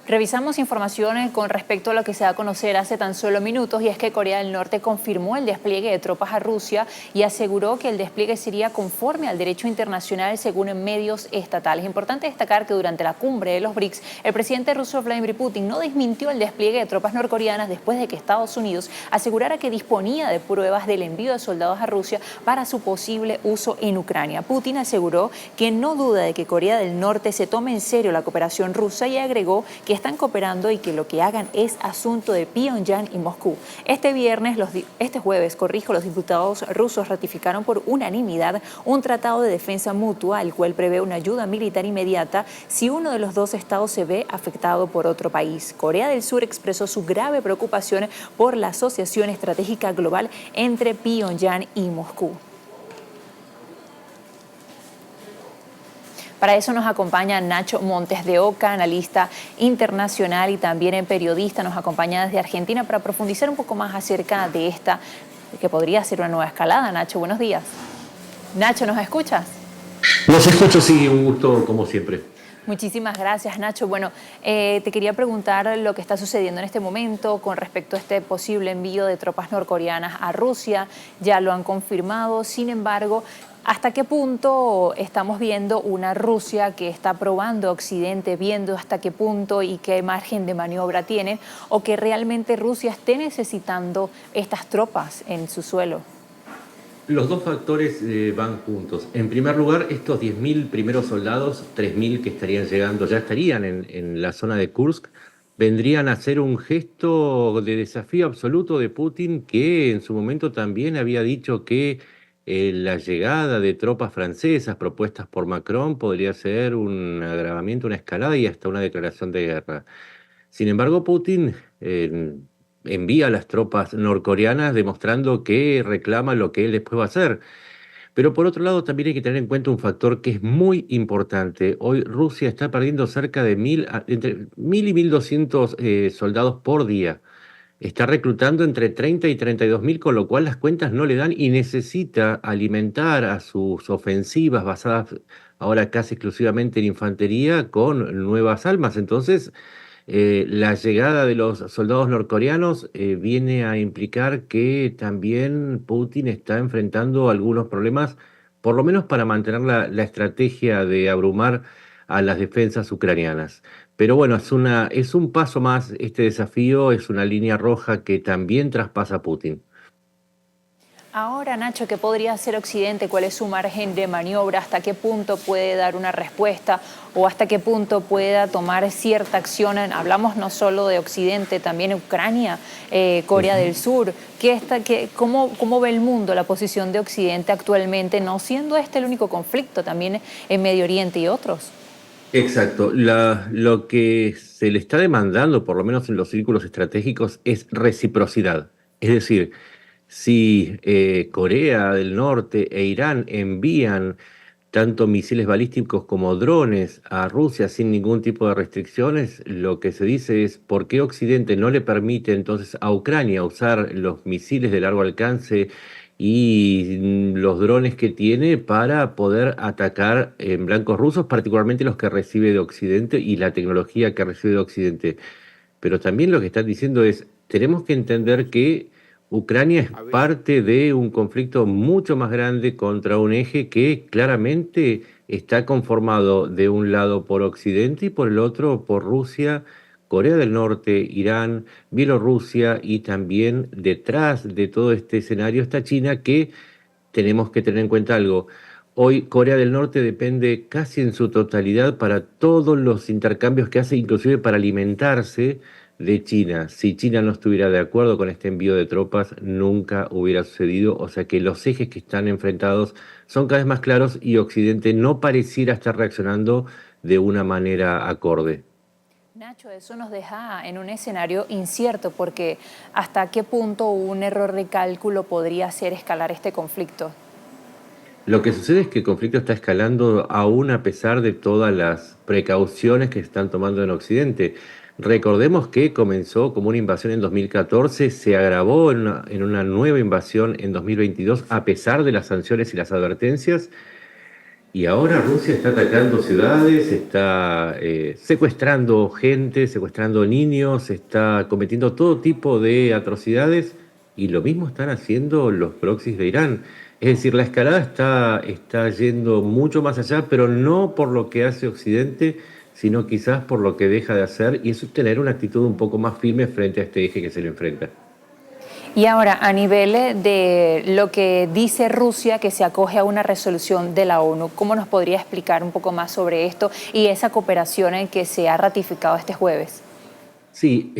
Revisamos información con respecto a lo que se da a conocer hace tan solo minutos, y es que Corea del Norte confirmó el despliegue de tropas a Rusia y aseguró que el despliegue sería conforme al derecho internacional según medios estatales. Importante destacar que durante la cumbre de los BRICS, el presidente ruso Vladimir Putin no desmintió el despliegue de tropas norcoreanas después de que Estados Unidos asegurara que disponía de pruebas del envío de soldados a Rusia para su posible uso en Ucrania. Putin aseguró que no duda de que Corea del Norte se tome en serio la cooperación rusa y agregó que están cooperando y que lo que hagan es asunto de Pyongyang y Moscú. Este jueves, los diputados rusos ratificaron por unanimidad un tratado de defensa mutua, el cual prevé una ayuda militar inmediata si uno de los dos estados se ve afectado por otro país. Corea del Sur expresó su grave preocupación por la asociación estratégica global entre Pyongyang y Moscú. Para eso nos acompaña Nacho Montes de Oca, analista internacional y también periodista. Nos acompaña desde Argentina para profundizar un poco más acerca de esta, que podría ser una nueva escalada. Nacho, buenos días. Nacho, ¿nos escuchas? Los escucho, sí, un gusto como siempre. Muchísimas gracias, Nacho. Bueno, te quería preguntar lo que está sucediendo en este momento con respecto a este posible envío de tropas norcoreanas a Rusia. Ya lo han confirmado, sin embargo, ¿hasta qué punto estamos viendo una Rusia que está probando a Occidente, viendo hasta qué punto y qué margen de maniobra tiene, o que realmente Rusia esté necesitando estas tropas en su suelo? Los dos factores van juntos. En primer lugar, estos 10.000 primeros soldados, 3.000 que estarían llegando, ya estarían en la zona de Kursk, vendrían a ser un gesto de desafío absoluto de Putin, que en su momento también había dicho que la llegada de tropas francesas propuestas por Macron podría ser un agravamiento, una escalada y hasta una declaración de guerra. Sin embargo, Putin envía a las tropas norcoreanas demostrando que reclama lo que él después va a hacer. Pero por otro lado, también hay que tener en cuenta un factor que es muy importante. Hoy Rusia está perdiendo cerca de entre 1.000 y 1.200 soldados por día. Está reclutando entre 30 y 32.000, con lo cual las cuentas no le dan y necesita alimentar a sus ofensivas basadas ahora casi exclusivamente en infantería con nuevas armas. Entonces, la llegada de los soldados norcoreanos viene a implicar que también Putin está enfrentando algunos problemas, por lo menos para mantener la estrategia de abrumar a las defensas ucranianas. Pero bueno, es un paso más este desafío, es una línea roja que también traspasa Putin. Ahora, Nacho, ¿qué podría hacer Occidente? ¿Cuál es su margen de maniobra? ¿Hasta qué punto puede dar una respuesta? ¿O hasta qué punto pueda tomar cierta acción? Hablamos no solo de Occidente, también Ucrania, Corea del Sur. ¿Cómo ve el mundo la posición de Occidente actualmente, no siendo este el único conflicto, también en Medio Oriente y otros? Exacto. Lo que se le está demandando, por lo menos en los círculos estratégicos, es reciprocidad. Es decir, si Corea del Norte e Irán envían tanto misiles balísticos como drones a Rusia sin ningún tipo de restricciones, lo que se dice es por qué Occidente no le permite entonces a Ucrania usar los misiles de largo alcance y los drones que tiene para poder atacar en blancos rusos, particularmente los que recibe de Occidente y la tecnología que recibe de Occidente. Pero también lo que están diciendo es, tenemos que entender que Ucrania es parte de un conflicto mucho más grande contra un eje que claramente está conformado de un lado por Occidente y por el otro por Rusia, Corea del Norte, Irán, Bielorrusia, y también detrás de todo este escenario está China, que tenemos que tener en cuenta algo. Hoy Corea del Norte depende casi en su totalidad para todos los intercambios que hace, inclusive para alimentarse, de China. Si China no estuviera de acuerdo con este envío de tropas, nunca hubiera sucedido. O sea que los ejes que están enfrentados son cada vez más claros y Occidente no pareciera estar reaccionando de una manera acorde. Nacho, eso nos deja en un escenario incierto, porque ¿hasta qué punto un error de cálculo podría hacer escalar este conflicto? Lo que sucede es que el conflicto está escalando aún a pesar de todas las precauciones que están tomando en Occidente. Recordemos que comenzó como una invasión en 2014, se agravó en una nueva invasión en 2022 a pesar de las sanciones y las advertencias, Y ahora Rusia está atacando ciudades, está secuestrando gente, secuestrando niños, está cometiendo todo tipo de atrocidades y lo mismo están haciendo los proxies de Irán. Es decir, la escalada está yendo mucho más allá, pero no por lo que hace Occidente, sino quizás por lo que deja de hacer y eso es tener una actitud un poco más firme frente a este eje que se le enfrenta. Y ahora, a nivel de lo que dice Rusia, que se acoge a una resolución de la ONU, ¿cómo nos podría explicar un poco más sobre esto y esa cooperación en que se ha ratificado este jueves? Sí,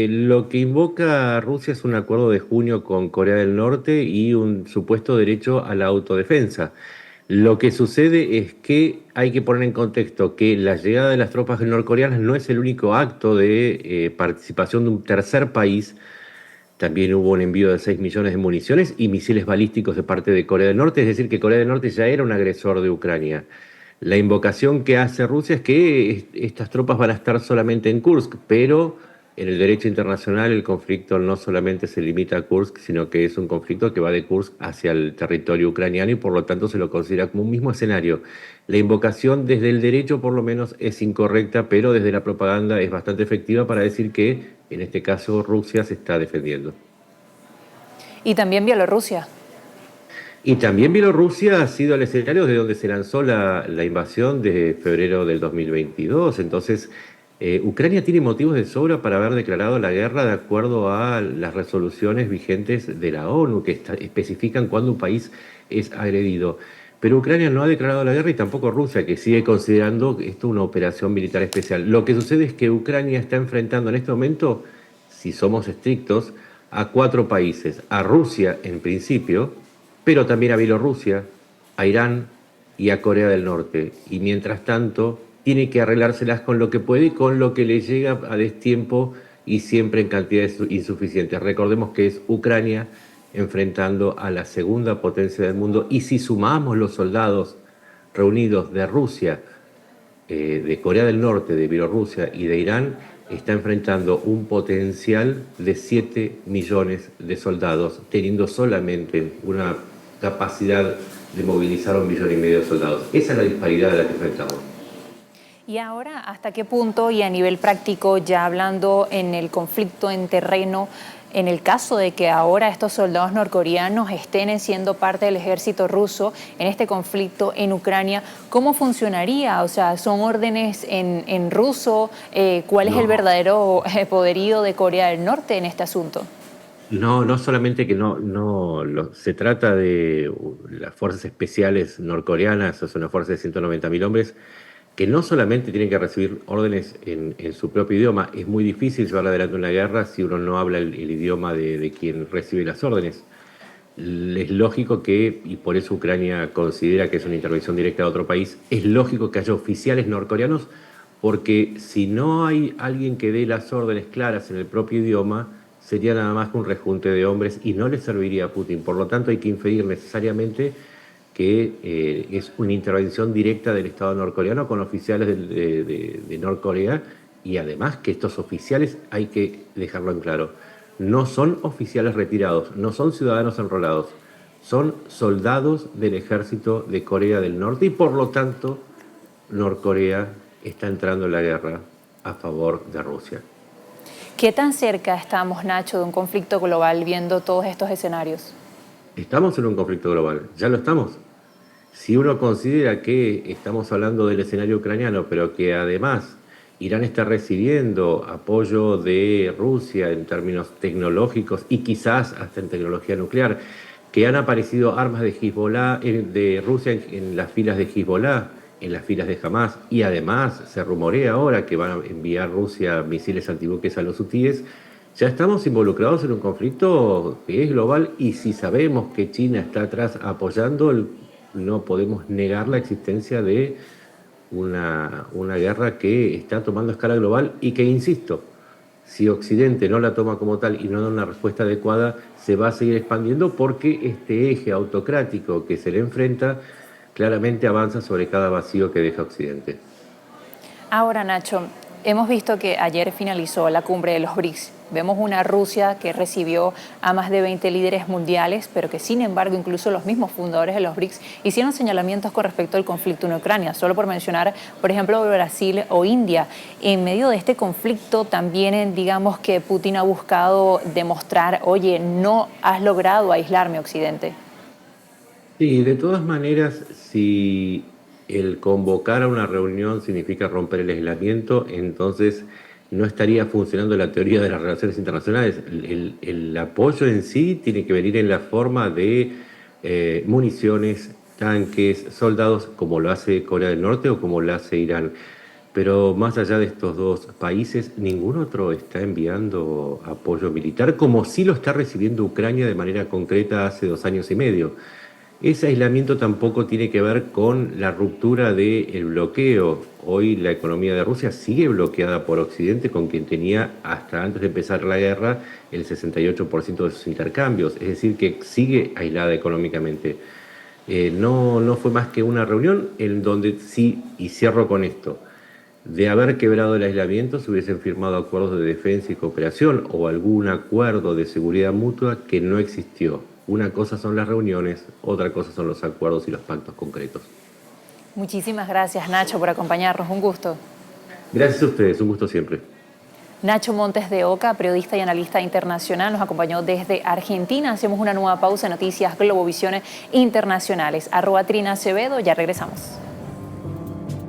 lo que invoca Rusia es un acuerdo de junio con Corea del Norte y un supuesto derecho a la autodefensa. Lo que sucede es que hay que poner en contexto que la llegada de las tropas norcoreanas no es el único acto de participación de un tercer país. También hubo un envío de 6 millones de municiones y misiles balísticos de parte de Corea del Norte, es decir, que Corea del Norte ya era un agresor de Ucrania. La invocación que hace Rusia es que estas tropas van a estar solamente en Kursk, pero en el derecho internacional el conflicto no solamente se limita a Kursk, sino que es un conflicto que va de Kursk hacia el territorio ucraniano y por lo tanto se lo considera como un mismo escenario. La invocación desde el derecho por lo menos es incorrecta, pero desde la propaganda es bastante efectiva para decir que en este caso Rusia se está defendiendo. Y también Bielorrusia. Y también Bielorrusia ha sido el escenario de donde se lanzó la invasión de febrero del 2022. Entonces, Ucrania tiene motivos de sobra para haber declarado la guerra de acuerdo a las resoluciones vigentes de la ONU que especifican cuándo un país es agredido. Pero Ucrania no ha declarado la guerra y tampoco Rusia, que sigue considerando esto una operación militar especial. Lo que sucede es que Ucrania está enfrentando en este momento, si somos estrictos, a 4 países. A Rusia en principio, pero también a Bielorrusia, a Irán y a Corea del Norte. Y mientras tanto, tiene que arreglárselas con lo que puede y con lo que le llega a destiempo y siempre en cantidades insuficientes. Recordemos que es Ucrania enfrentando a la segunda potencia del mundo y si sumamos los soldados reunidos de Rusia, de Corea del Norte, de Bielorrusia y de Irán, está enfrentando un potencial de 7 millones de soldados, teniendo solamente una capacidad de movilizar a 1,5 millones de soldados. Esa es la disparidad de la que enfrentamos. Y ahora, ¿hasta qué punto y a nivel práctico, ya hablando en el conflicto en terreno, en el caso de que ahora estos soldados norcoreanos estén siendo parte del ejército ruso en este conflicto en Ucrania, cómo funcionaría? O sea, ¿son órdenes en ruso? ¿Cuál es el No, verdadero poderío de Corea del Norte en este asunto? no, no solamente que se trata de las fuerzas especiales norcoreanas, es una fuerza de 190.000 hombres, que no solamente tienen que recibir órdenes en su propio idioma, es muy difícil llevar adelante una guerra si uno no habla el idioma de quien recibe las órdenes. Es lógico que, y por eso Ucrania considera que es una intervención directa de otro país, es lógico que haya oficiales norcoreanos, porque si no hay alguien que dé las órdenes claras en el propio idioma, sería nada más que un rejunte de hombres y no le serviría a Putin. Por lo tanto, hay que inferir necesariamente que es una intervención directa del Estado norcoreano con oficiales de Norcorea y además que estos oficiales, hay que dejarlo en claro, no son oficiales retirados, no son ciudadanos enrolados, son soldados del ejército de Corea del Norte y por lo tanto Norcorea está entrando en la guerra a favor de Rusia. ¿Qué tan cerca estamos, Nacho, de un conflicto global viendo todos estos escenarios? Estamos en un conflicto global, ya lo estamos. Si uno considera que estamos hablando del escenario ucraniano, pero que además Irán está recibiendo apoyo de Rusia en términos tecnológicos y quizás hasta en tecnología nuclear, que han aparecido armas de Hezbollah, de Rusia en las filas de Hezbollah, en las filas de Hamas, y además se rumorea ahora que van a enviar Rusia misiles antibuques a los hutíes, ya estamos involucrados en un conflicto que es global y si sabemos que China está atrás apoyando, no podemos negar la existencia de una guerra que está tomando escala global y que, insisto, si Occidente no la toma como tal y no da una respuesta adecuada, se va a seguir expandiendo porque este eje autocrático que se le enfrenta claramente avanza sobre cada vacío que deja Occidente. Ahora, Nacho, hemos visto que ayer finalizó la cumbre de los BRICS Vemos una Rusia que recibió a más de 20 líderes mundiales, pero que sin embargo incluso los mismos fundadores de los BRICS hicieron señalamientos con respecto al conflicto en Ucrania, solo por mencionar, por ejemplo, Brasil o India. En medio de este conflicto también digamos que Putin ha buscado demostrar, oye, no has logrado aislarme, Occidente. Sí, de todas maneras, si el convocar a una reunión significa romper el aislamiento, entonces no estaría funcionando la teoría de las relaciones internacionales. El apoyo en sí tiene que venir en la forma de municiones, tanques, soldados, como lo hace Corea del Norte o como lo hace Irán. Pero más allá de estos dos países, ningún otro está enviando apoyo militar, como sí lo está recibiendo Ucrania de manera concreta hace 2 años y medio. Ese aislamiento tampoco tiene que ver con la ruptura del bloqueo. Hoy la economía de Rusia sigue bloqueada por Occidente, con quien tenía hasta antes de empezar la guerra el 68% de sus intercambios. Es decir, que sigue aislada económicamente. No fue más que una reunión en donde sí, y cierro con esto, de haber quebrado el aislamiento se hubiesen firmado acuerdos de defensa y cooperación o algún acuerdo de seguridad mutua que no existió. Una cosa son las reuniones, otra cosa son los acuerdos y los pactos concretos. Muchísimas gracias, Nacho, por acompañarnos. Un gusto. Gracias a ustedes, un gusto siempre. Nacho Montes de Oca, periodista y analista internacional, nos acompañó desde Argentina. Hacemos una nueva pausa en Noticias Globovisión Internacionales. @Trina Acevedo, ya regresamos.